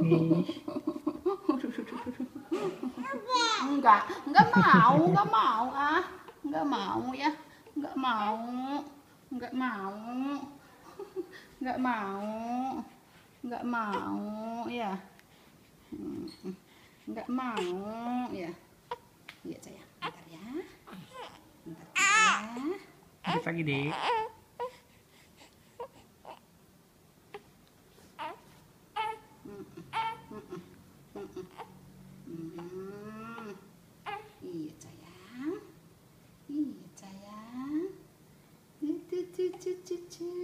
Nih. Enggak mau ah. Enggak mau ya. Enggak mau. Enggak mau. Enggak mau. Enggak mau ya. Enggak mau ya. Iya sayang, bentar ya. Bentar ya. Dikit lagi, Dek. Iya sayang. Iya sayang. Cucu cucu cucu.